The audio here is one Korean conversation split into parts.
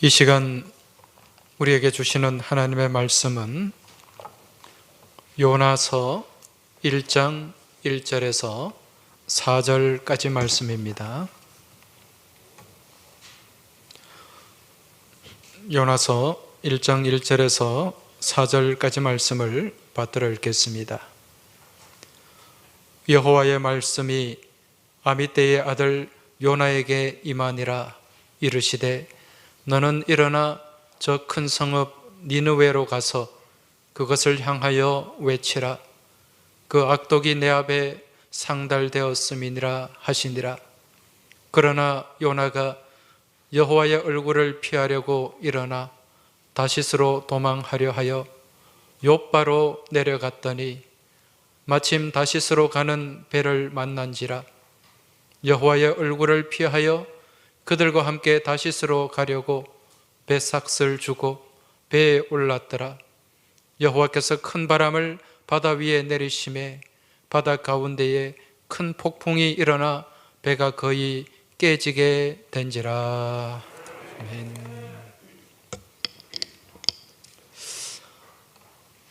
이 시간 우리에게 주시는 하나님의 말씀은 요나서 1장 1절에서 4절까지 말씀입니다. 요나서 1장 1절에서 4절까지 말씀을 받들어 읽겠습니다. 여호와의 말씀이 아미떼의 아들 요나에게 임하니라. 이르시되 너는 일어나 저 큰 성읍 니느웨로 가서 그것을 향하여 외치라. 그 악독이 내 앞에 상달되었음이니라 하시니라. 그러나 요나가 여호와의 얼굴을 피하려고 일어나 다시스로 도망하려 하여 욥바로 내려갔더니 마침 다시스로 가는 배를 만난지라. 여호와의 얼굴을 피하여 그들과 함께 다시스로 가려고 배삭을 주고 배에 올랐더라. 여호와께서 큰 바람을 바다 위에 내리심에 바다 가운데에 큰 폭풍이 일어나 배가 거의 깨지게 된지라. 아멘.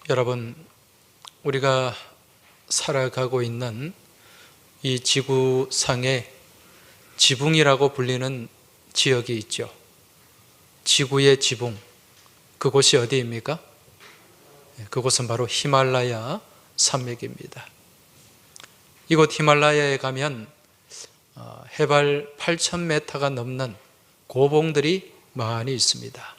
여러분, 우리가 살아가고 있는 이 지구상에 지붕이라고 불리는 지역이 있죠. 지구의 지붕, 그곳이 어디입니까? 그곳은 바로 히말라야 산맥입니다. 이곳 히말라야에 가면 해발 8,000m가 넘는 고봉들이 많이 있습니다.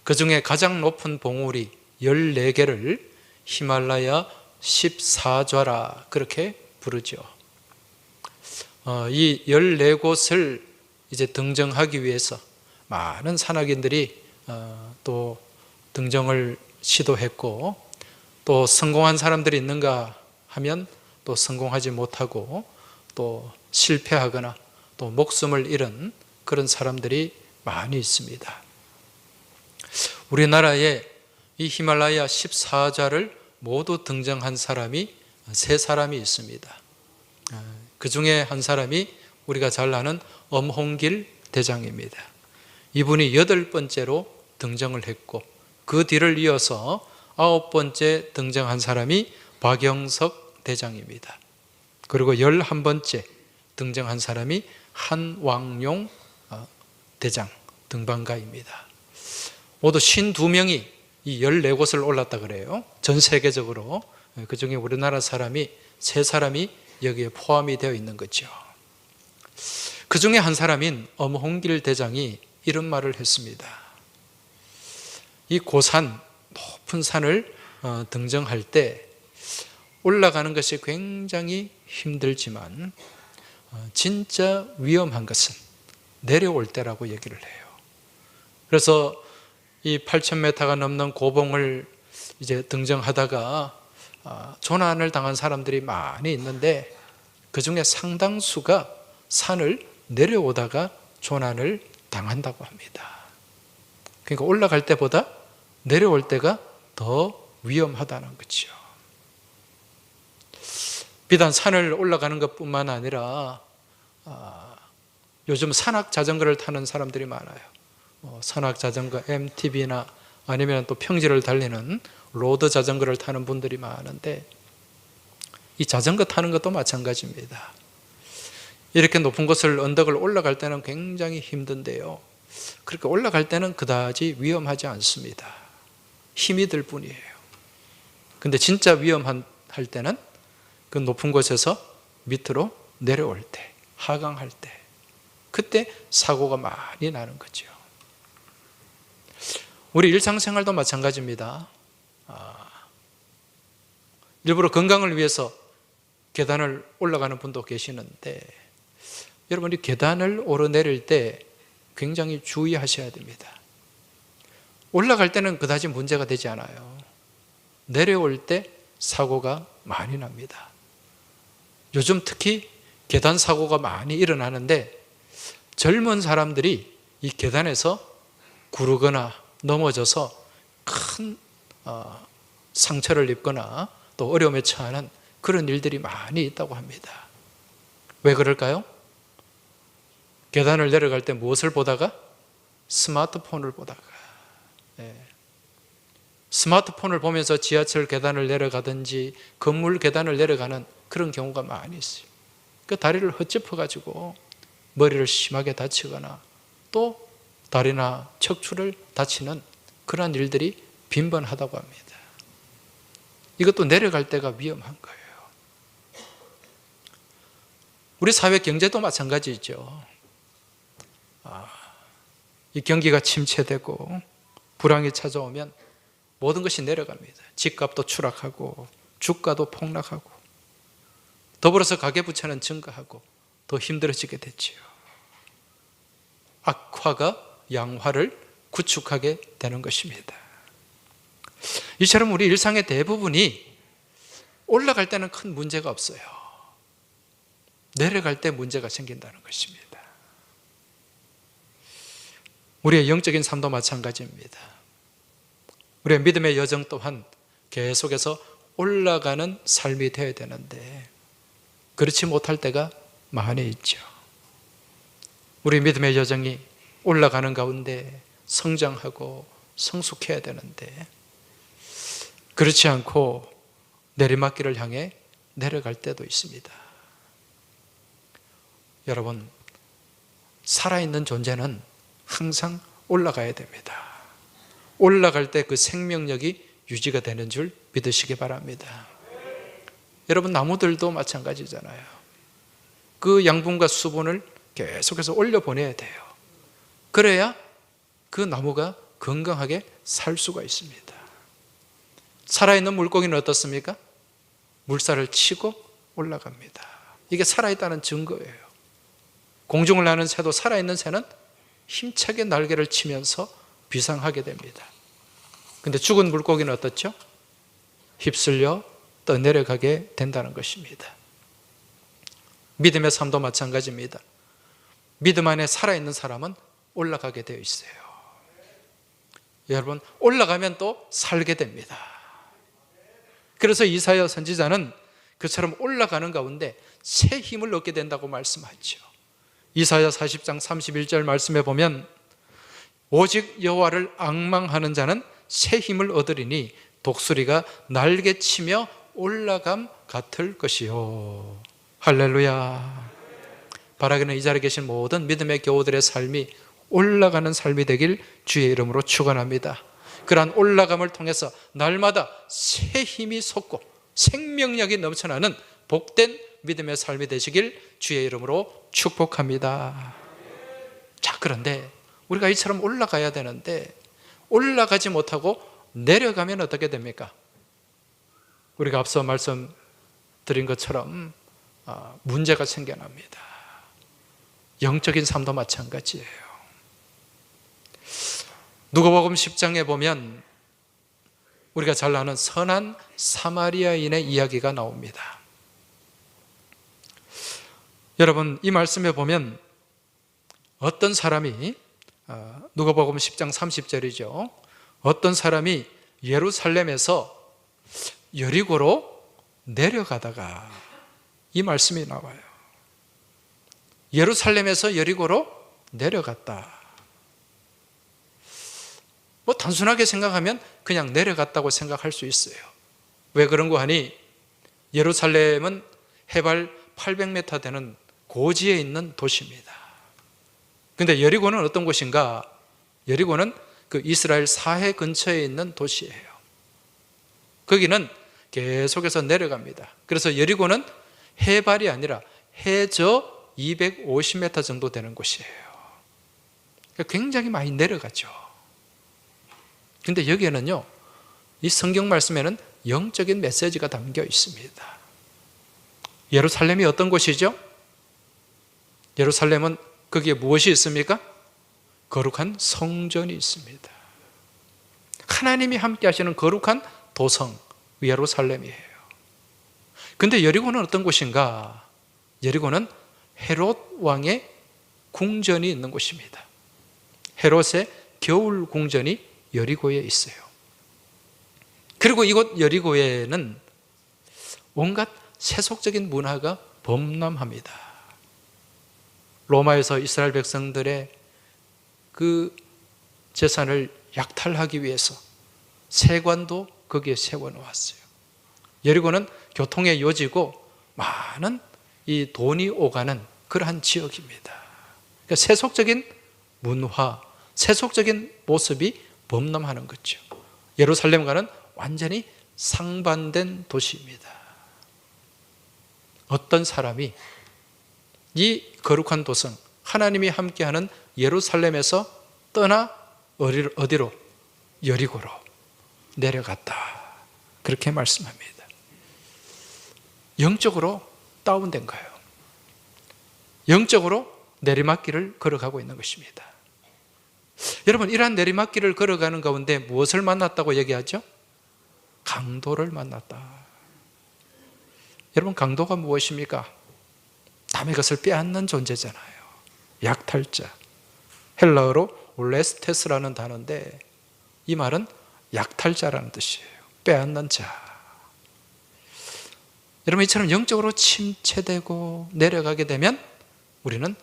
그 중에 가장 높은 봉우리 14개를 히말라야 14좌라 그렇게 부르죠. 이 14곳을 이제 등정하기 위해서 많은 산악인들이 또 등정을 시도했고, 또 성공한 사람들이 있는가 하면 또 성공하지 못하고 또 실패하거나 또 목숨을 잃은 그런 사람들이 많이 있습니다. 우리나라에 이 히말라야 14좌를 모두 등정한 사람이 3사람이 있습니다. 그 중에 한 사람이 우리가 잘 아는 엄홍길 대장입니다. 이분이 8번째로 등정을 했고, 그 뒤를 이어서 9번째 등정한 사람이 박영석 대장입니다. 그리고 11번째 등정한 사람이 한왕용 대장 등반가입니다. 모두 52명이 이 14곳을 올랐다 그래요. 전 세계적으로. 그 중에 우리나라 사람이 3사람이 여기에 포함이 되어 있는 거죠. 그 중에 한 사람인 엄홍길 대장이 이런 말을 했습니다. 이 고산, 높은 산을 등정할 때 올라가는 것이 굉장히 힘들지만 진짜 위험한 것은 내려올 때라고 얘기를 해요. 그래서 이 8,000m가 넘는 고봉을 이제 등정하다가 조난을 당한 사람들이 많이 있는데, 그 중에 상당수가 산을 내려오다가 조난을 당한다고 합니다. 그러니까 올라갈 때보다 내려올 때가 더 위험하다는 거죠. 비단 산을 올라가는 것뿐만 아니라 요즘 산악 자전거를 타는 사람들이 많아요. 산악 자전거 MTB나 아니면 또 평지를 달리는 로드 자전거를 타는 분들이 많은데, 이 자전거 타는 것도 마찬가지입니다. 이렇게 높은 곳을 언덕을 올라갈 때는 굉장히 힘든데요, 그렇게 올라갈 때는 그다지 위험하지 않습니다. 힘이 들 뿐이에요. 근데 진짜 위험할 때는 그 높은 곳에서 밑으로 내려올 때, 하강할 때, 그때 사고가 많이 나는 거죠. 우리 일상생활도 마찬가지입니다. 일부러 건강을 위해서 계단을 올라가는 분도 계시는데, 여러분이 계단을 오르내릴 때 굉장히 주의하셔야 됩니다. 올라갈 때는 그다지 문제가 되지 않아요. 내려올 때 사고가 많이 납니다. 요즘 특히 계단 사고가 많이 일어나는데, 젊은 사람들이 이 계단에서 구르거나 넘어져서 큰 상처를 입거나 또 어려움에 처하는 그런 일들이 많이 있다고 합니다. 왜 그럴까요? 계단을 내려갈 때 무엇을 보다가? 스마트폰을 보다가, 스마트폰을 보면서 지하철 계단을 내려가든지 건물 계단을 내려가는 그런 경우가 많이 있어요. 그 다리를 헛짚어가지고 머리를 심하게 다치거나 또 다리나 척추를 다치는 그러한 일들이 빈번하다고 합니다. 이것도 내려갈 때가 위험한 거예요. 우리 사회 경제도 마찬가지죠. 이 경기가 침체되고 불황이 찾아오면 모든 것이 내려갑니다. 집값도 추락하고 주가도 폭락하고 더불어서 가계부채는 증가하고 더 힘들어지게 됐지요. 악화가 양화를 구축하게 되는 것입니다. 이처럼 우리 일상의 대부분이 올라갈 때는 큰 문제가 없어요. 내려갈 때 문제가 생긴다는 것입니다. 우리의 영적인 삶도 마찬가지입니다. 우리의 믿음의 여정 또한 계속해서 올라가는 삶이 되어야 되는데 그렇지 못할 때가 많이 있죠. 우리 믿음의 여정이 올라가는 가운데 성장하고 성숙해야 되는데 그렇지 않고 내리막길을 향해 내려갈 때도 있습니다. 여러분, 살아있는 존재는 항상 올라가야 됩니다. 올라갈 때 그 생명력이 유지가 되는 줄 믿으시기 바랍니다. 여러분, 나무들도 마찬가지잖아요. 그 양분과 수분을 계속해서 올려보내야 돼요. 그래야 그 나무가 건강하게 살 수가 있습니다. 살아있는 물고기는 어떻습니까? 물살을 치고 올라갑니다. 이게 살아있다는 증거예요. 공중을 나는 새도 살아있는 새는 힘차게 날개를 치면서 비상하게 됩니다. 근데 죽은 물고기는 어떻죠? 휩쓸려 떠내려가게 된다는 것입니다. 믿음의 삶도 마찬가지입니다. 믿음 안에 살아있는 사람은 올라가게 되어 있어요. 여러분, 올라가면 또 살게 됩니다. 그래서 이사야 선지자는 그처럼 올라가는 가운데 새 힘을 얻게 된다고 말씀하죠. 이사야 40장 31절 말씀에 보면 오직 여호와를 앙망하는 자는 새 힘을 얻으리니 독수리가 날개치며 올라감 같을 것이요. 할렐루야. 바라기는 이 자리에 계신 모든 믿음의 교우들의 삶이 올라가는 삶이 되길 주의 이름으로 축원합니다. 그러한 올라감을 통해서 날마다 새 힘이 솟고 생명력이 넘쳐나는 복된 믿음의 삶이 되시길 주의 이름으로 축복합니다. 자, 그런데 우리가 이처럼 올라가야 되는데 올라가지 못하고 내려가면 어떻게 됩니까? 우리가 앞서 말씀드린 것처럼 문제가 생겨납니다. 영적인 삶도 마찬가지예요. 누가복음 10장에 보면 우리가 잘 아는 선한 사마리아인의 이야기가 나옵니다. 여러분, 이 말씀에 보면 어떤 사람이 누가복음 10장 30절이죠. 어떤 사람이 예루살렘에서 여리고로 내려가다가 이 말씀이 나와요. 예루살렘에서 여리고로 내려갔다. 단순하게 생각하면 그냥 내려갔다고 생각할 수 있어요. 왜 그런고 하니 예루살렘은 해발 800m 되는 고지에 있는 도시입니다. 근데 여리고는 어떤 곳인가? 여리고는 그 이스라엘 사해 근처에 있는 도시예요. 거기는 계속해서 내려갑니다. 그래서 여리고는 해발이 아니라 해저 250m 정도 되는 곳이에요. 굉장히 많이 내려가죠. 근데 여기에는요, 이 성경 말씀에는 영적인 메시지가 담겨 있습니다. 예루살렘이 어떤 곳이죠? 예루살렘은 거기에 무엇이 있습니까? 거룩한 성전이 있습니다. 하나님이 함께 하시는 거룩한 도성 예루살렘이에요. 근데 여리고는 어떤 곳인가? 여리고는 헤롯 왕의 궁전이 있는 곳입니다. 헤롯의 겨울 궁전이 여리고에 있어요. 그리고 이곳 여리고에는 온갖 세속적인 문화가 범람합니다. 로마에서 이스라엘 백성들의 그 재산을 약탈하기 위해서 세관도 거기에 세워놓았어요. 여리고는 교통의 요지고 많은 이 돈이 오가는 그러한 지역입니다. 그러니까 세속적인 문화, 세속적인 모습이 범람하는 거죠. 예루살렘과는 완전히 상반된 도시입니다. 어떤 사람이 이 거룩한 도성, 하나님이 함께하는 예루살렘에서 떠나 어디로? 여리고로 내려갔다. 그렇게 말씀합니다. 영적으로 다운된 거예요. 영적으로 내리막길을 걸어가고 있는 것입니다. 여러분, 이러한 내리막길을 걸어가는 가운데 무엇을 만났다고 얘기하죠? 강도를 만났다. 여러분, 강도가 무엇입니까? 남의 것을 빼앗는 존재잖아요. 약탈자. 헬라어로 레스테스라는 단어인데 이 말은 약탈자라는 뜻이에요. 빼앗는 자. 여러분, 이처럼 영적으로 침체되고 내려가게 되면 우리는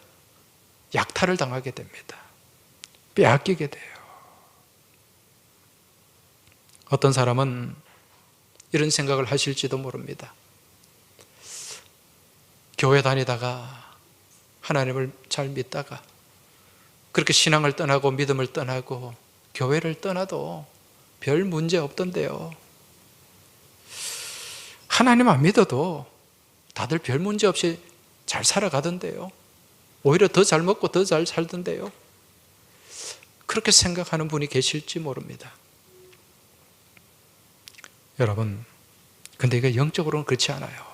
약탈을 당하게 됩니다. 빼앗기게 돼요. 어떤 사람은 이런 생각을 하실지도 모릅니다. 교회 다니다가 하나님을 잘 믿다가 그렇게 신앙을 떠나고 믿음을 떠나고 교회를 떠나도 별 문제 없던데요. 하나님 안 믿어도 다들 별 문제 없이 잘 살아가던데요. 오히려 더 잘 먹고 더 잘 살던데요. 그렇게 생각하는 분이 계실지 모릅니다. 여러분, 근데 이게 영적으로는 그렇지 않아요.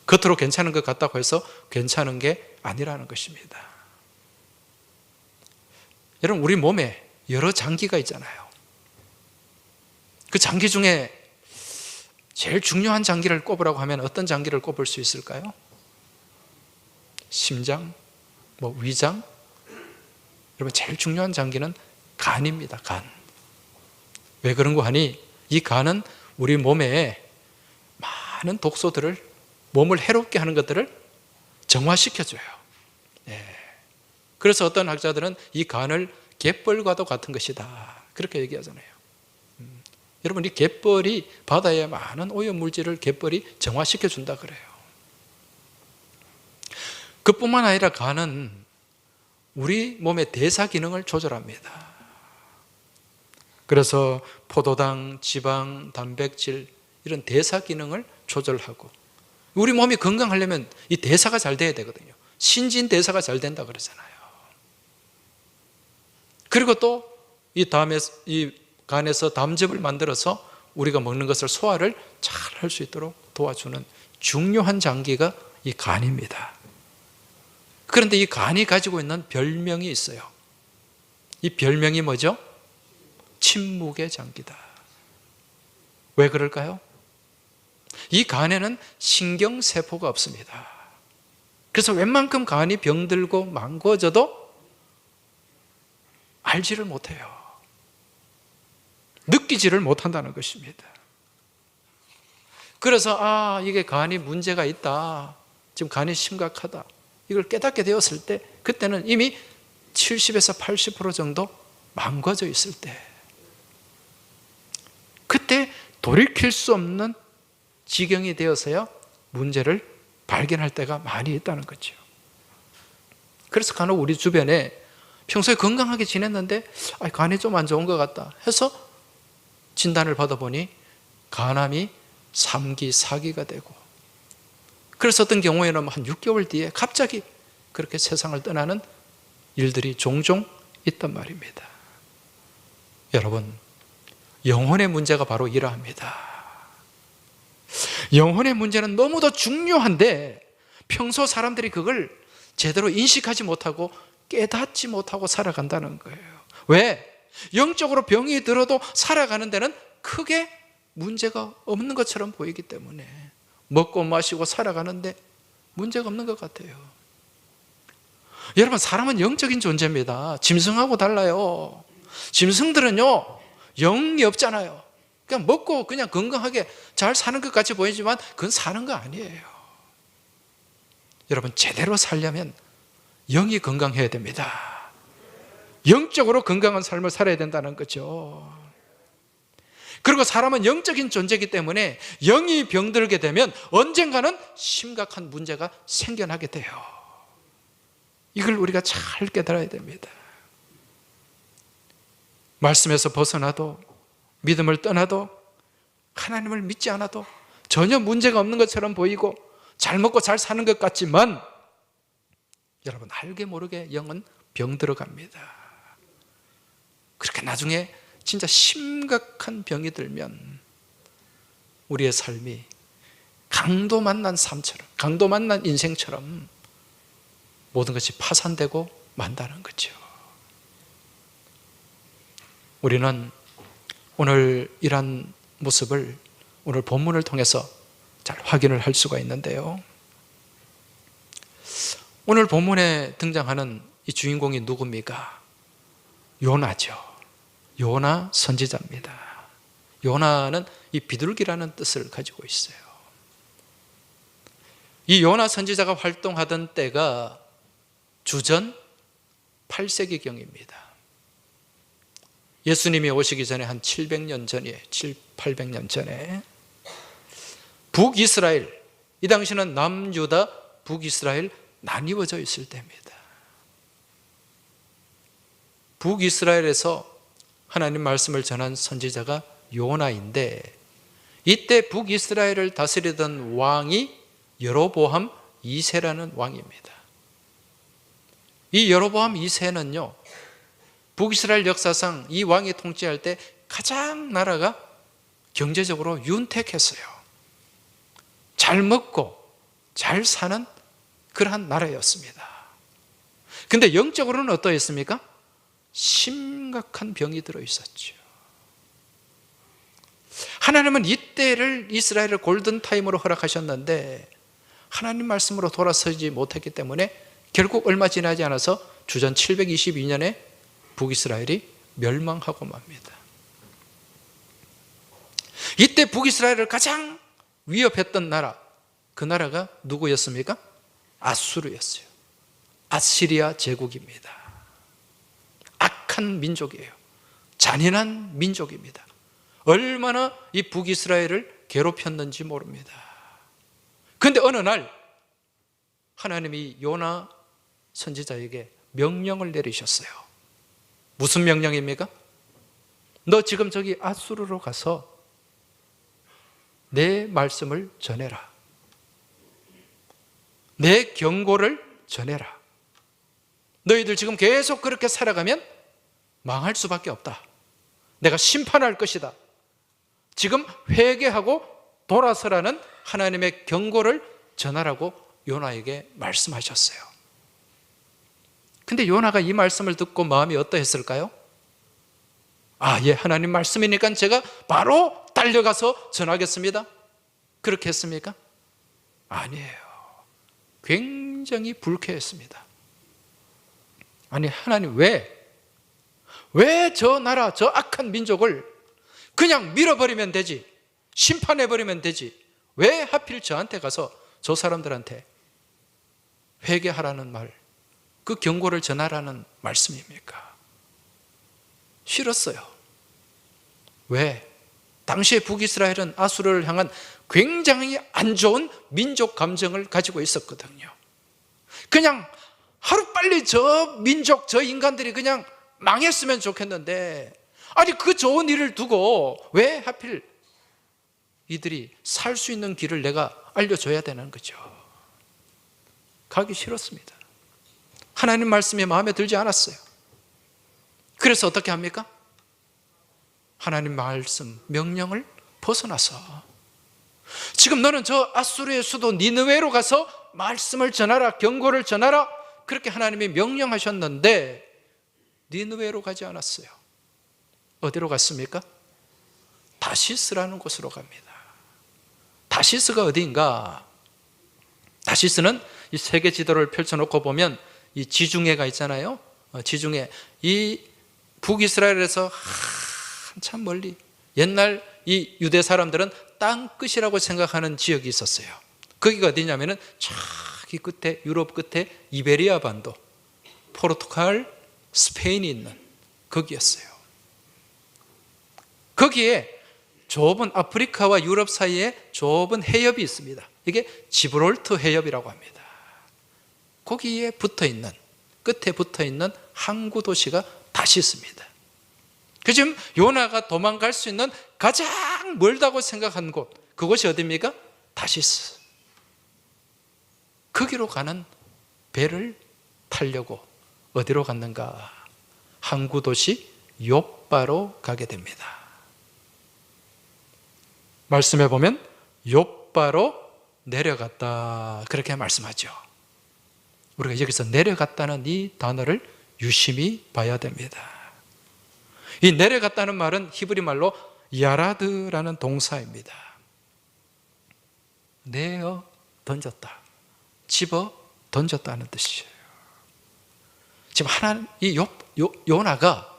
겉으로 괜찮은 것 같다고 해서 괜찮은 게 아니라는 것입니다. 여러분, 우리 몸에 여러 장기가 있잖아요. 그 장기 중에 제일 중요한 장기를 꼽으라고 하면 어떤 장기를 꼽을 수 있을까요? 심장, 위장. 여러분, 제일 중요한 장기는 간입니다. 간. 왜 그런 거 하니? 이 간은 우리 몸에 많은 독소들을, 몸을 해롭게 하는 것들을 정화시켜줘요. 그래서 어떤 학자들은 이 간을 갯벌과도 같은 것이다, 그렇게 얘기하잖아요. 여러분, 이 갯벌이, 바다에 많은 오염물질을 갯벌이 정화시켜 준다 그래요. 그뿐만 아니라 간은 우리 몸의 대사 기능을 조절합니다. 그래서 포도당, 지방, 단백질 이런 대사 기능을 조절하고, 우리 몸이 건강하려면 이 대사가 잘 돼야 되거든요. 신진대사가 잘 된다 그러잖아요. 그리고 또 이 간에서 담즙을 만들어서 우리가 먹는 것을 소화를 잘 할 수 있도록 도와주는 중요한 장기가 이 간입니다. 그런데 이 간이 가지고 있는 별명이 있어요. 이 별명이 뭐죠? 침묵의 장기다. 왜 그럴까요? 이 간에는 신경세포가 없습니다. 그래서 웬만큼 간이 병들고 망가져도 알지를 못해요. 느끼지를 못한다는 것입니다. 그래서 이게 간이 문제가 있다, 지금 간이 심각하다, 이걸 깨닫게 되었을 때, 그때는 이미 70에서 80% 정도 망가져 있을 때, 그때 돌이킬 수 없는 지경이 되어서야 문제를 발견할 때가 많이 있다는 거죠. 그래서 간혹 우리 주변에 평소에 건강하게 지냈는데 간이 좀 안 좋은 것 같다 해서 진단을 받아보니 간암이 3기, 4기가 되고, 그래서 어떤 경우에는 한 6개월 뒤에 갑자기 그렇게 세상을 떠나는 일들이 종종 있단 말입니다. 여러분, 영혼의 문제가 바로 이러합니다. 영혼의 문제는 너무도 중요한데 평소 사람들이 그걸 제대로 인식하지 못하고 깨닫지 못하고 살아간다는 거예요. 왜? 영적으로 병이 들어도 살아가는 데는 크게 문제가 없는 것처럼 보이기 때문에 먹고 마시고 살아가는데 문제가 없는 것 같아요. 여러분, 사람은 영적인 존재입니다. 짐승하고 달라요. 짐승들은요, 영이 없잖아요. 그냥 먹고 그냥 건강하게 잘 사는 것 같이 보이지만 그건 사는 거 아니에요. 여러분, 제대로 살려면 영이 건강해야 됩니다. 영적으로 건강한 삶을 살아야 된다는 거죠. 그리고 사람은 영적인 존재이기 때문에 영이 병들게 되면 언젠가는 심각한 문제가 생겨나게 돼요. 이걸 우리가 잘 깨달아야 됩니다. 말씀에서 벗어나도, 믿음을 떠나도, 하나님을 믿지 않아도 전혀 문제가 없는 것처럼 보이고 잘 먹고 잘 사는 것 같지만 여러분, 알게 모르게 영은 병들어갑니다. 그렇게 나중에 진짜 심각한 병이 들면 우리의 삶이 강도 만난 삶처럼, 강도 만난 인생처럼 모든 것이 파산되고 만다는 거죠. 우리는 오늘 이런 모습을 오늘 본문을 통해서 잘 확인을 할 수가 있는데요. 오늘 본문에 등장하는 이 주인공이 누굽니까? 요나죠. 요나 선지자입니다. 요나는 이 비둘기라는 뜻을 가지고 있어요. 이 요나 선지자가 활동하던 때가 주전 8세기경입니다. 예수님이 오시기 전에 한 700년 전이에요. 800년 전에 북이스라엘, 이 당시는 남유다, 북이스라엘 나뉘어져 있을 때입니다. 북이스라엘에서 하나님 말씀을 전한 선지자가 요나인데, 이때 북이스라엘을 다스리던 왕이 여로보암 2세라는 왕입니다. 이 여로보암 2세는요, 북이스라엘 역사상 이 왕이 통치할 때 가장 나라가 경제적으로 윤택했어요. 잘 먹고 잘 사는 그러한 나라였습니다. 근데 영적으로는 어떠했습니까? 심각한 병이 들어있었죠. 하나님은 이때를 이스라엘을 골든타임으로 허락하셨는데 하나님 말씀으로 돌아서지 못했기 때문에 결국 얼마 지나지 않아서 주전 722년에 북이스라엘이 멸망하고 맙니다. 이때 북이스라엘을 가장 위협했던 나라, 그 나라가 누구였습니까? 아수르였어요. 아시리아 제국입니다. 악한 민족이에요. 잔인한 민족입니다. 얼마나 이 북이스라엘을 괴롭혔는지 모릅니다. 그런데 어느 날 하나님이 요나 선지자에게 명령을 내리셨어요. 무슨 명령입니까? 너 지금 저기 아수르로 가서 내 말씀을 전해라. 내 경고를 전해라. 너희들 지금 계속 그렇게 살아가면 망할 수밖에 없다. 내가 심판할 것이다. 지금 회개하고 돌아서라는 하나님의 경고를 전하라고 요나에게 말씀하셨어요. 근데 요나가 이 말씀을 듣고 마음이 어떠했을까요? 예, 하나님 말씀이니까 제가 바로 달려가서 전하겠습니다. 그렇게 했습니까? 아니에요. 굉장히 불쾌했습니다. 아니, 하나님 왜 저 나라, 저 악한 민족을 그냥 밀어버리면 되지, 심판해버리면 되지, 왜 하필 저한테 가서 저 사람들한테 회개하라는 말, 그 경고를 전하라는 말씀입니까? 싫었어요. 왜? 당시에 북이스라엘은 아수르를 향한 굉장히 안 좋은 민족 감정을 가지고 있었거든요. 그냥 하루빨리 저 민족, 저 인간들이 그냥 망했으면 좋겠는데, 아니 그 좋은 일을 두고 왜 하필 이들이 살 수 있는 길을 내가 알려줘야 되는 거죠. 가기 싫었습니다. 하나님 말씀이 마음에 들지 않았어요. 그래서 어떻게 합니까? 하나님 말씀, 명령을 벗어나서 지금 너는 저 아수르의 수도 니느웨로 가서 말씀을 전하라, 경고를 전하라, 그렇게 하나님이 명령하셨는데 니느웨로 가지 않았어요. 어디로 갔습니까? 다시스라는 곳으로 갑니다. 다시스가 어디인가? 다시스는 이 세계 지도를 펼쳐놓고 보면 이 지중해가 있잖아요. 지중해, 이 북이스라엘에서 한참 멀리, 옛날 이 유대 사람들은 땅끝이라고 생각하는 지역이 있었어요. 거기가 어디냐면은 저기 끝에, 유럽 끝에 이베리아 반도, 포르투갈, 스페인이 있는 거기였어요. 거기에 좁은 아프리카와 유럽 사이에 좁은 해협이 있습니다. 이게 지브롤터 해협이라고 합니다. 거기에 붙어있는, 끝에 붙어있는 항구 도시가 다시스입니다. 지금 요나가 도망갈 수 있는 가장 멀다고 생각한 곳, 그곳이 어디입니까? 다시스. 거기로 가는 배를 타려고 어디로 갔는가? 항구 도시 욥바로 가게 됩니다. 말씀해 보면 욥바로 내려갔다, 그렇게 말씀하죠. 우리가 여기서 내려갔다는 이 단어를 유심히 봐야 됩니다. 이 내려갔다는 말은 히브리 말로 야라드라는 동사입니다. 내어 던졌다, 집어 던졌다는 뜻이에요. 지금 하나님, 요나가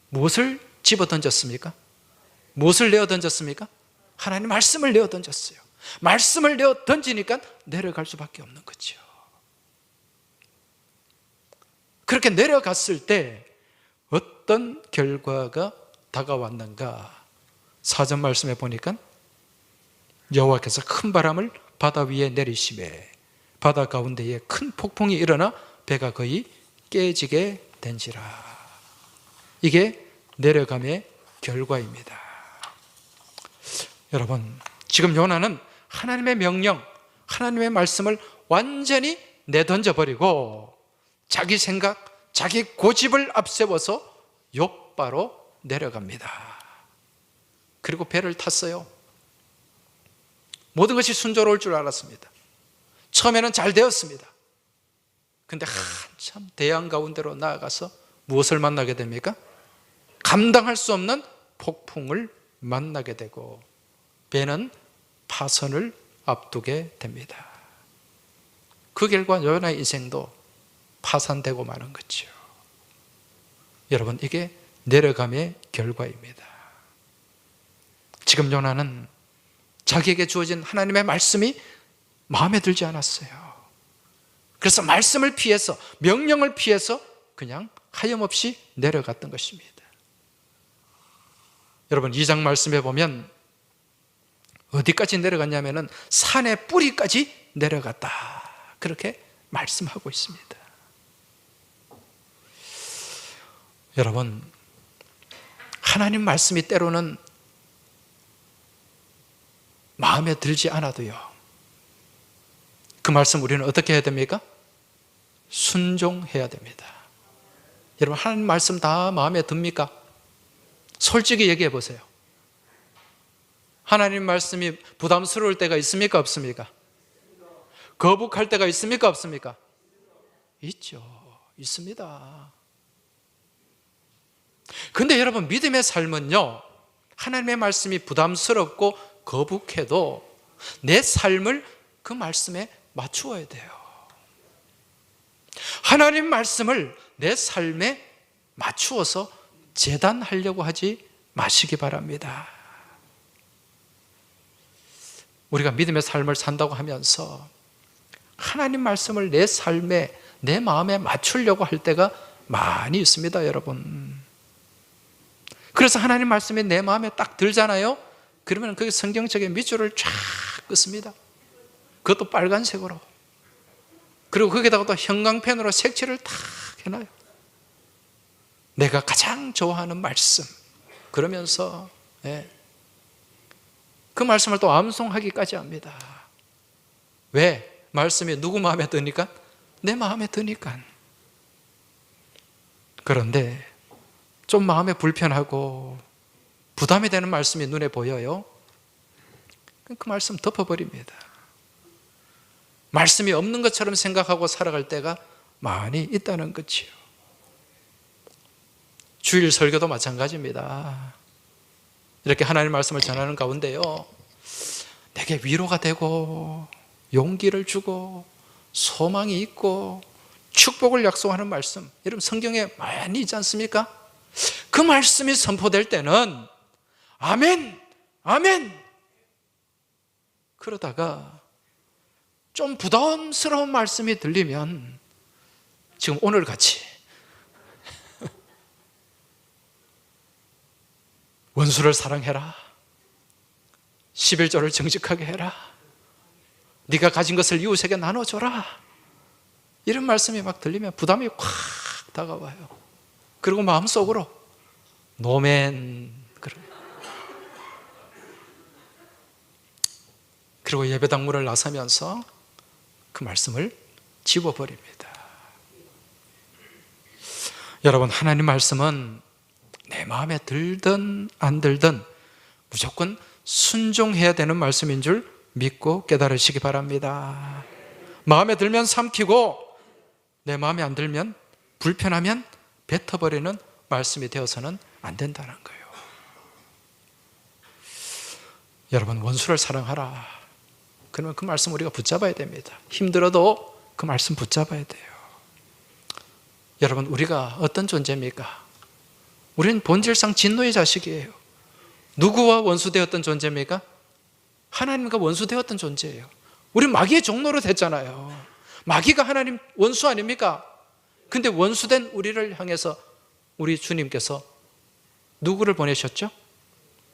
무엇을 집어 던졌습니까? 무엇을 내어 던졌습니까? 하나님 말씀을 내어 던졌어요. 말씀을 내어 던지니까 내려갈 수밖에 없는 거죠. 그렇게 내려갔을 때 어떤 결과가 다가왔는가? 사전 말씀에 보니까 여호와께서 큰 바람을 바다 위에 내리시매 바다 가운데에 큰 폭풍이 일어나 배가 거의 깨지게 된지라. 이게 내려감의 결과입니다. 여러분, 지금 요나는 하나님의 명령, 하나님의 말씀을 완전히 내던져버리고 자기 생각, 자기 고집을 앞세워서 욥바로 내려갑니다. 그리고 배를 탔어요. 모든 것이 순조로울 줄 알았습니다. 처음에는 잘 되었습니다. 근데 한참 대양 가운데로 나아가서 무엇을 만나게 됩니까? 감당할 수 없는 폭풍을 만나게 되고 배는 파선을 앞두게 됩니다. 그 결과 요나의 인생도 파산되고 마는 거죠. 여러분, 이게 내려감의 결과입니다. 지금 요나는 자기에게 주어진 하나님의 말씀이 마음에 들지 않았어요. 그래서 말씀을 피해서, 명령을 피해서 그냥 하염없이 내려갔던 것입니다. 여러분, 2장 말씀에 보면 어디까지 내려갔냐면은 산의 뿌리까지 내려갔다, 그렇게 말씀하고 있습니다. 여러분, 하나님 말씀이 때로는 마음에 들지 않아도요, 그 말씀 우리는 어떻게 해야 됩니까? 순종해야 됩니다. 여러분, 하나님 말씀 다 마음에 듭니까? 솔직히 얘기해 보세요. 하나님 말씀이 부담스러울 때가 있습니까? 없습니까? 거북할 때가 있습니까? 없습니까? 있죠. 있습니다. 근데 여러분, 믿음의 삶은요, 하나님의 말씀이 부담스럽고 거북해도 내 삶을 그 말씀에 맞추어야 돼요. 하나님 말씀을 내 삶에 맞추어서 재단하려고 하지 마시기 바랍니다. 우리가 믿음의 삶을 산다고 하면서 하나님 말씀을 내 삶에, 내 마음에 맞추려고 할 때가 많이 있습니다, 여러분. 그래서 하나님 말씀이 내 마음에 딱 들잖아요. 그러면 그 성경책의 밑줄을 쫙 긋습니다. 그것도 빨간색으로. 그리고 거기다가 또 형광펜으로 색칠을 탁 해놔요. 내가 가장 좋아하는 말씀. 그러면서 그 말씀을 또 암송하기까지 합니다. 왜? 말씀이 누구 마음에 드니까? 내 마음에 드니까. 그런데 좀 마음에 불편하고 부담이 되는 말씀이 눈에 보여요. 그 말씀 덮어버립니다. 말씀이 없는 것처럼 생각하고 살아갈 때가 많이 있다는 거지요. 주일 설교도 마찬가지입니다. 이렇게 하나님의 말씀을 전하는 가운데요, 내게 위로가 되고 용기를 주고 소망이 있고 축복을 약속하는 말씀, 여러분 성경에 많이 있지 않습니까? 그 말씀이 선포될 때는 아멘, 아멘. 그러다가 좀 부담스러운 말씀이 들리면 지금 오늘 같이 원수를 사랑해라. 11조를 정직하게 해라. 네가 가진 것을 이웃에게 나눠줘라. 이런 말씀이 막 들리면 부담이 확 다가와요. 그리고 마음속으로 노멘. 그리고 예배당문을 나서면서 그 말씀을 지워버립니다. 여러분, 하나님 말씀은 내 마음에 들든 안 들든 무조건 순종해야 되는 말씀인 줄 믿고 깨달으시기 바랍니다. 마음에 들면 삼키고 내 마음에 안 들면, 불편하면 뱉어버리는 말씀이 되어서는 안 된다는 거예요. 여러분, 원수를 사랑하라. 그러면 그 말씀 우리가 붙잡아야 됩니다. 힘들어도 그 말씀 붙잡아야 돼요. 여러분, 우리가 어떤 존재입니까? 우리는 본질상 진노의 자식이에요. 누구와 원수되었던 존재입니까? 하나님과 원수되었던 존재예요. 우리는 마귀의 종로로 됐잖아요. 마귀가 하나님 원수 아닙니까? 근데 원수된 우리를 향해서 우리 주님께서 누구를 보내셨죠?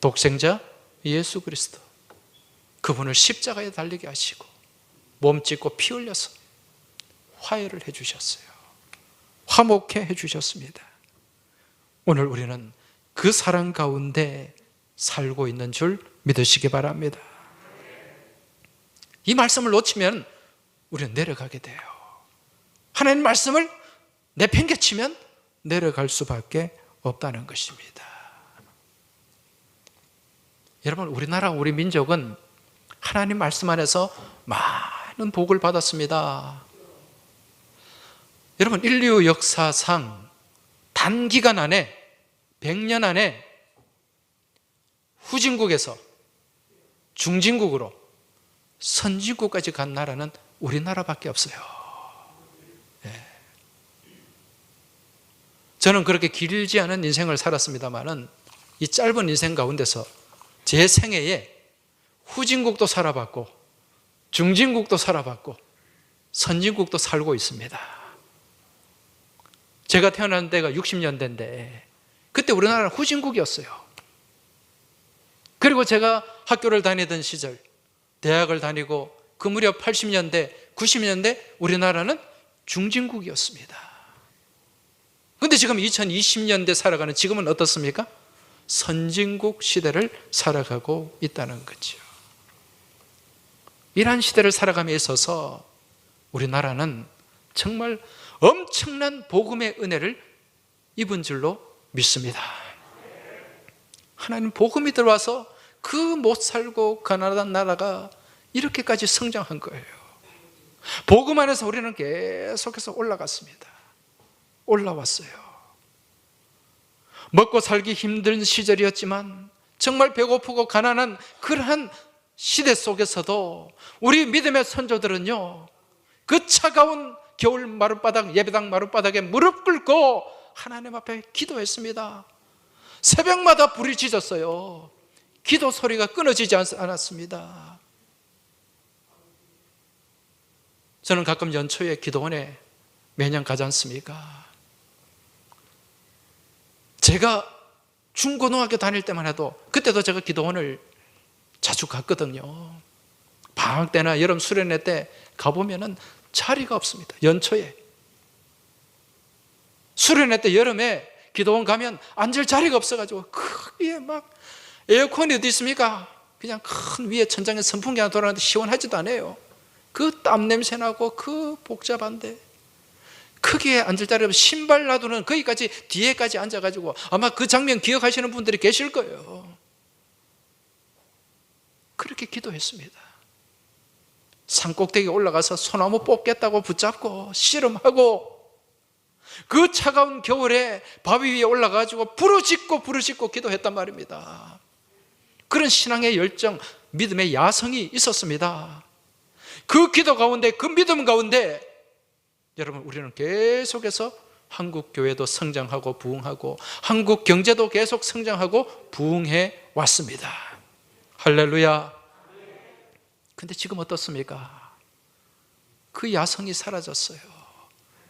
독생자 예수 그리스도. 그분을 십자가에 달리게 하시고 몸 찢고 피 흘려서 화해를 해주셨어요. 화목해 해주셨습니다. 오늘 우리는 그 사랑 가운데 살고 있는 줄 믿으시기 바랍니다. 이 말씀을 놓치면 우리는 내려가게 돼요. 하나님 말씀을 내팽개치면 내려갈 수밖에 없다는 것입니다. 여러분, 우리나라, 우리 민족은 하나님 말씀 안에서 많은 복을 받았습니다. 여러분, 인류 역사상 단기간 안에 100년 안에 후진국에서 중진국으로 선진국까지 간 나라는 우리나라밖에 없어요. 네. 저는 그렇게 길지 않은 인생을 살았습니다마는 이 짧은 인생 가운데서 제 생애에 후진국도 살아봤고 중진국도 살아봤고 선진국도 살고 있습니다. 제가 태어난 때가 60년대인데 그때 우리나라는 후진국이었어요. 그리고 제가 학교를 다니던 시절, 대학을 다니고 그 무렵 80년대, 90년대 우리나라는 중진국이었습니다. 그런데 지금 2020년대 살아가는 지금은 어떻습니까? 선진국 시대를 살아가고 있다는 거죠. 이러한 시대를 살아감에 있어서 우리나라는 정말 엄청난 복음의 은혜를 입은 줄로 믿습니다. 하나님 복음이 들어와서 그 못 살고 가난한 나라가 이렇게까지 성장한 거예요. 복음 안에서 우리는 계속해서 올라갔습니다. 올라왔어요. 먹고 살기 힘든 시절이었지만 정말 배고프고 가난한 그러한 시대 속에서도 우리 믿음의 선조들은요, 그 차가운 겨울 마룻바닥, 예배당 마룻바닥에 무릎 꿇고 하나님 앞에 기도했습니다. 새벽마다 불이 지졌어요. 기도 소리가 끊어지지 않았습니다. 저는 가끔 연초에 기도원에 매년 가지 않습니까? 제가 중고등학교 다닐 때만 해도 그때도 제가 기도원을 자주 갔거든요. 방학 때나 여름 수련회 때 가보면은 자리가 없습니다. 연초에 수련회 때 여름에 기도원 가면 앉을 자리가 없어가지고 크게 막 에어컨이 어디 있습니까? 그냥 큰 위에 천장에 선풍기 하나 돌아가는데 시원하지도 않아요. 그 땀 냄새 나고 그 복잡한데 크게 앉을 자리 없이 신발 놔두는 거기까지 뒤에까지 앉아가지고 아마 그 장면 기억하시는 분들이 계실 거예요. 그렇게 기도했습니다. 산꼭대기에 올라가서 소나무 뽑겠다고 붙잡고 씨름하고 그 차가운 겨울에 바위 위에 올라가지고 부르짖고 기도했단 말입니다. 그런 신앙의 열정, 믿음의 야성이 있었습니다. 그 기도 가운데, 그 믿음 가운데 여러분, 우리는 계속해서 한국 교회도 성장하고 부흥하고 한국 경제도 계속 성장하고 부흥해 왔습니다. 할렐루야. 근데 지금 어떻습니까? 그 야성이 사라졌어요.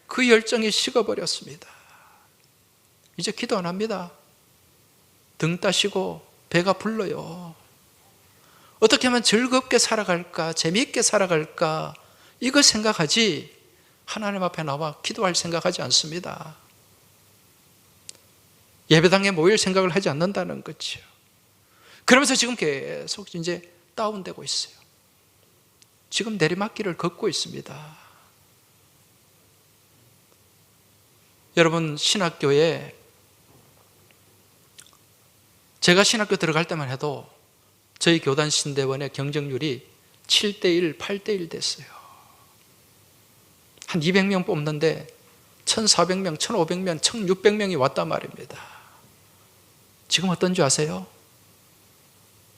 그 열정이 식어버렸습니다. 이제 기도 안 합니다. 등 따시고 배가 불러요. 어떻게 하면 즐겁게 살아갈까, 재미있게 살아갈까, 이거 생각하지 하나님 앞에 나와 기도할 생각하지 않습니다. 예배당에 모일 생각을 하지 않는다는 거죠. 그러면서 지금 계속 이제 다운되고 있어요. 지금 내리막길을 걷고 있습니다. 여러분, 신학교에 제가 신학교 들어갈 때만 해도 저희 교단 신대원의 경쟁률이 7대1, 8대1 됐어요. 한 200명 뽑는데 1,400명, 1,500명, 1,600명이 왔단 말입니다. 지금 어떤 줄 아세요?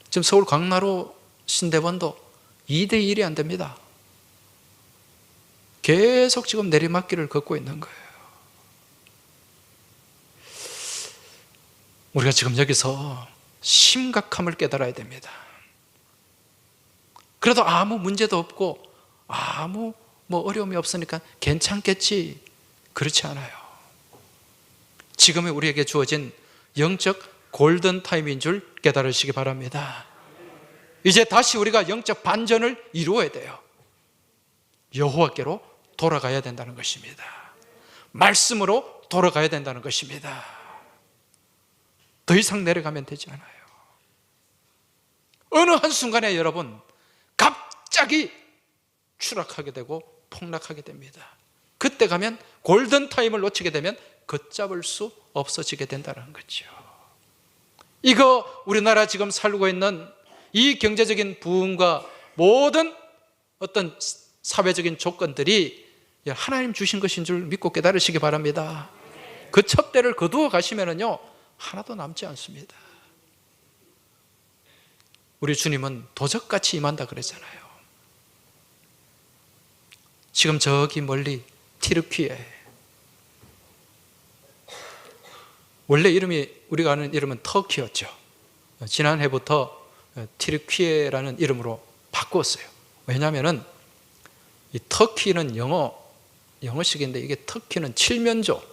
지금 서울 광나루 신대원도 2대1이 안 됩니다. 계속 지금 내리막길을 걷고 있는 거예요. 우리가 지금 여기서 심각함을 깨달아야 됩니다. 그래도 아무 문제도 없고 아무 어려움이 없으니까 괜찮겠지, 그렇지 않아요. 지금의 우리에게 주어진 영적 골든타임인 줄 깨달으시기 바랍니다. 이제 다시 우리가 영적 반전을 이루어야 돼요. 여호와께로 돌아가야 된다는 것입니다. 말씀으로 돌아가야 된다는 것입니다. 더 이상 내려가면 되지 않아요. 어느 한순간에 여러분 갑자기 추락하게 되고 폭락하게 됩니다. 그때 가면 골든타임을 놓치게 되면 걷잡을 수 없어지게 된다는 거죠. 이거 우리나라 지금 살고 있는 이 경제적인 부흥과 모든 어떤 사회적인 조건들이 하나님 주신 것인 줄 믿고 깨달으시기 바랍니다. 그 첩대를 거두어 가시면은요 하나도 남지 않습니다. 우리 주님은 도적같이 임한다 그랬잖아요. 지금 저기 멀리 티르키에, 원래 이름이 우리가 아는 이름은 터키였죠. 지난해부터 티르키에라는 이름으로 바꿨어요. 왜냐하면 이 터키는 영어식인데 이게 터키는 칠면조.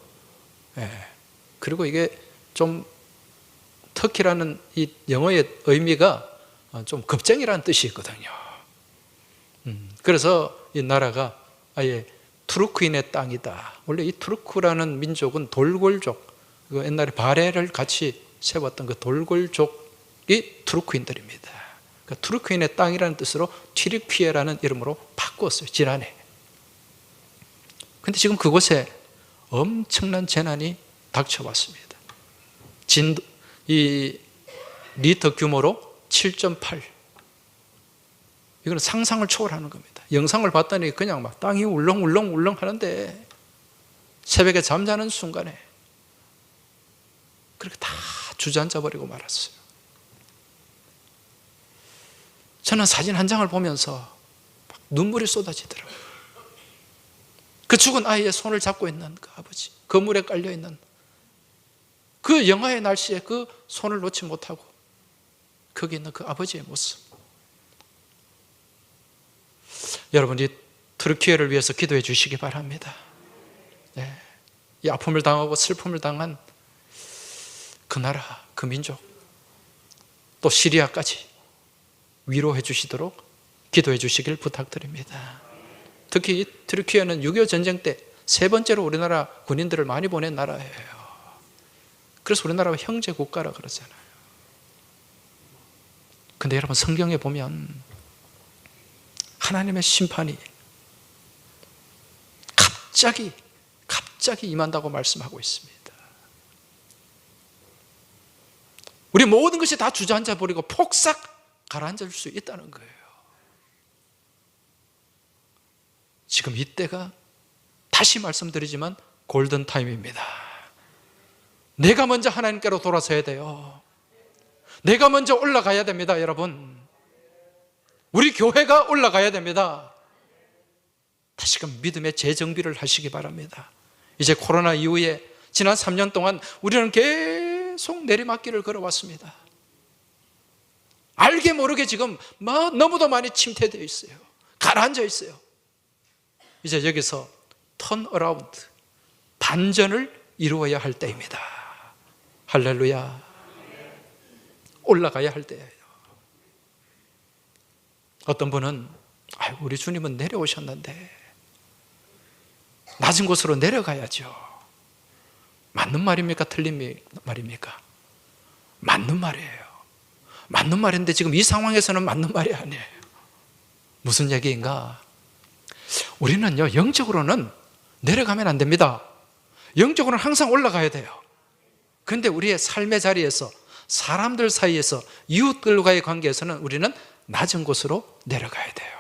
그리고 이게 좀 터키라는 이 영어의 의미가 좀 겁쟁이라는 뜻이 있거든요. 그래서 이 나라가 아예 투르크인의 땅이다. 원래 이 투르크라는 민족은 돌골족, 옛날에 바레를 같이 세웠던 그 돌골족이 투르크인들입니다. 그러니까 투르크인의 땅이라는 뜻으로 튀르키예라는 이름으로 바꿨어요, 지난해. 근데 지금 그곳에 엄청난 재난이 닥쳐왔습니다. 이 리터 규모로 7.8. 이거는 상상을 초월하는 겁니다. 영상을 봤더니 그냥 막 땅이 울렁울렁 하는데 새벽에 잠자는 순간에 그렇게 다 주저앉아 버리고 말았어요. 저는 사진 한 장을 보면서 막 눈물이 쏟아지더라고요. 그 죽은 아이의 손을 잡고 있는 그 아버지, 그물에 깔려 있는 그 영하의 날씨에 그 손을 놓지 못하고 거기 있는 그 아버지의 모습. 여러분이 트르키예를 위해서 기도해 주시기 바랍니다. 네. 이 아픔을 당하고 슬픔을 당한 그 나라, 그 민족, 또 시리아까지 위로해 주시도록 기도해 주시길 부탁드립니다. 특히 이 트르키예는 6.25 전쟁 때 세 번째로 우리나라 군인들을 많이 보낸 나라예요. 그래서 우리나라가 형제 국가라 그러잖아요. 근데 여러분 성경에 보면 하나님의 심판이 갑자기 임한다고 말씀하고 있습니다. 우리 모든 것이 다 주저앉아 버리고 폭삭 가라앉을 수 있다는 거예요. 지금 이때가 다시 말씀드리지만 골든타임입니다. 내가 먼저 하나님께로 돌아서야 돼요. 내가 먼저 올라가야 됩니다, 여러분. 우리 교회가 올라가야 됩니다. 다시금 믿음의 재정비를 하시기 바랍니다. 이제 코로나 이후에 지난 3년 동안 우리는 계속 내리막길을 걸어왔습니다. 알게 모르게 지금 너무도 많이 침체되어 있어요. 가라앉아 있어요. 이제 여기서 턴 어라운드, 반전을 이루어야 할 때입니다. 할렐루야. 올라가야 할 때예요. 어떤 분은 우리 주님은 내려오셨는데 낮은 곳으로 내려가야죠. 맞는 말입니까? 틀린 말입니까? 맞는 말이에요. 맞는 말인데 지금 이 상황에서는 맞는 말이 아니에요. 무슨 얘기인가? 우리는요, 영적으로는 내려가면 안 됩니다. 영적으로는 항상 올라가야 돼요. 그런데 우리의 삶의 자리에서, 사람들 사이에서, 이웃들과의 관계에서는 우리는 낮은 곳으로 내려가야 돼요.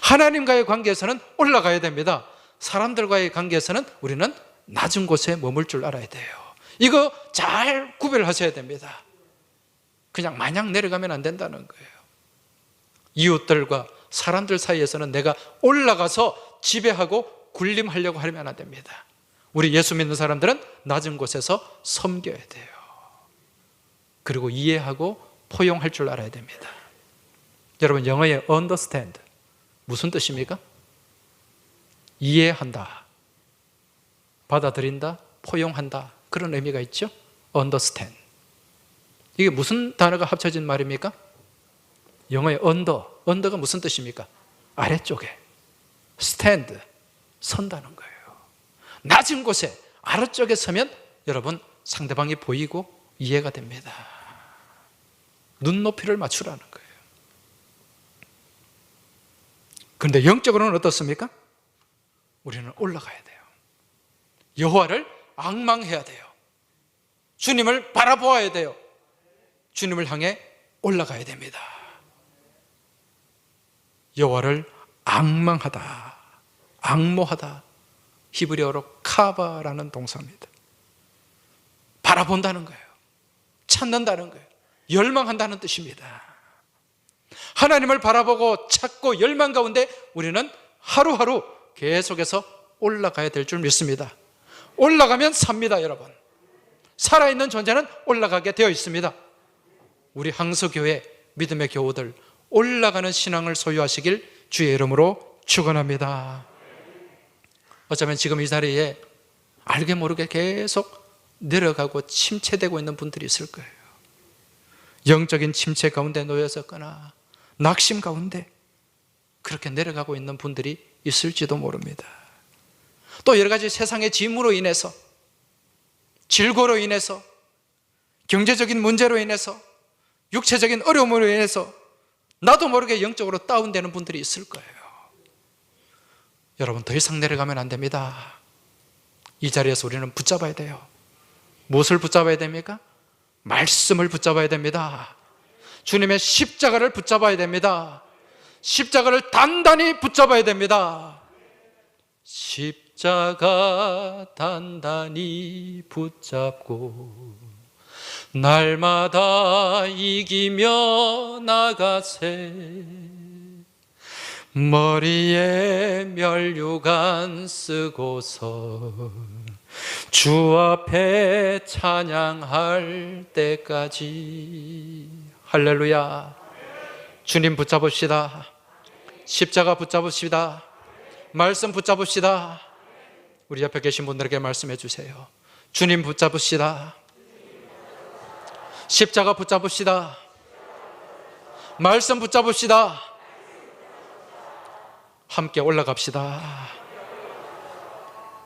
하나님과의 관계에서는 올라가야 됩니다. 사람들과의 관계에서는 우리는 낮은 곳에 머물 줄 알아야 돼요. 이거 잘 구별하셔야 됩니다. 그냥 마냥 내려가면 안 된다는 거예요. 이웃들과 사람들 사이에서는 내가 올라가서 지배하고 군림하려고 하면 안 됩니다. 우리 예수 믿는 사람들은 낮은 곳에서 섬겨야 돼요. 그리고 이해하고 포용할 줄 알아야 됩니다. 여러분, 영어의 understand 무슨 뜻입니까? 이해한다, 받아들인다, 포용한다, 그런 의미가 있죠. understand. 이게 무슨 단어가 합쳐진 말입니까? 영어의 under가 무슨 뜻입니까? 아래쪽에. stand, 선다는 거예요. 낮은 곳에 아래쪽에 서면 여러분 상대방이 보이고 이해가 됩니다. 눈높이를 맞추라는 거예요. 그런데 영적으로는 어떻습니까? 우리는 올라가야 돼요. 여호와를 앙망해야 돼요. 주님을 바라보아야 돼요. 주님을 향해 올라가야 됩니다. 여호와를 앙망하다, 앙모하다, 히브리어로 카바라는 동사입니다. 바라본다는 거예요. 찾는다는 거예요. 열망한다는 뜻입니다. 하나님을 바라보고 찾고 열망 가운데 우리는 하루하루 계속해서 올라가야 될 줄 믿습니다. 올라가면 삽니다, 여러분. 살아있는 존재는 올라가게 되어 있습니다. 우리 항서교회 믿음의 교우들 올라가는 신앙을 소유하시길 주의 이름으로 축원합니다. 어쩌면 지금 이 자리에 알게 모르게 계속 내려가고 침체되고 있는 분들이 있을 거예요. 영적인 침체 가운데 놓여졌거나 낙심 가운데 그렇게 내려가고 있는 분들이 있을지도 모릅니다. 또 여러 가지 세상의 짐으로 인해서, 질고로 인해서, 경제적인 문제로 인해서, 육체적인 어려움으로 인해서 나도 모르게 영적으로 다운되는 분들이 있을 거예요. 여러분, 더 이상 내려가면 안 됩니다. 이 자리에서 우리는 붙잡아야 돼요. 무엇을 붙잡아야 됩니까? 말씀을 붙잡아야 됩니다. 주님의 십자가를 붙잡아야 됩니다. 십자가를 단단히 붙잡아야 됩니다. 십자가 단단히 붙잡고 날마다 이기며 나가세. 머리에 면류관 쓰고서 주 앞에 찬양할 때까지. 할렐루야. 주님 붙잡읍시다. 십자가 붙잡읍시다. 말씀 붙잡읍시다. 우리 옆에 계신 분들에게 말씀해 주세요. 주님 붙잡읍시다. 십자가 붙잡읍시다. 말씀 붙잡읍시다. 함께 올라갑시다.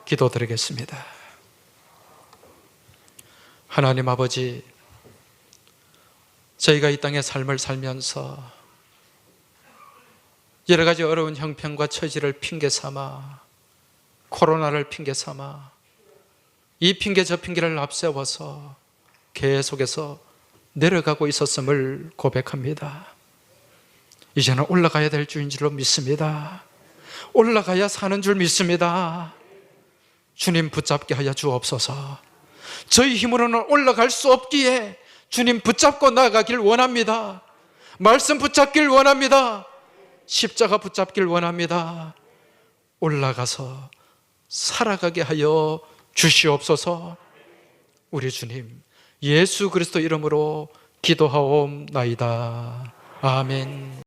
기도드리겠습니다. 하나님 아버지, 저희가 이 땅의 삶을 살면서 여러 가지 어려운 형편과 처지를 핑계 삼아, 코로나를 핑계 삼아, 이 핑계 저 핑계를 앞세워서 계속해서 내려가고 있었음을 고백합니다. 이제는 올라가야 될 줄인 줄로 믿습니다. 올라가야 사는 줄 믿습니다. 주님 붙잡게 하여 주옵소서. 저희 힘으로는 올라갈 수 없기에 주님 붙잡고 나가길 원합니다. 말씀 붙잡길 원합니다. 십자가 붙잡길 원합니다. 올라가서 살아가게 하여 주시옵소서. 우리 주님 예수 그리스도 이름으로 기도하옵나이다. 아멘.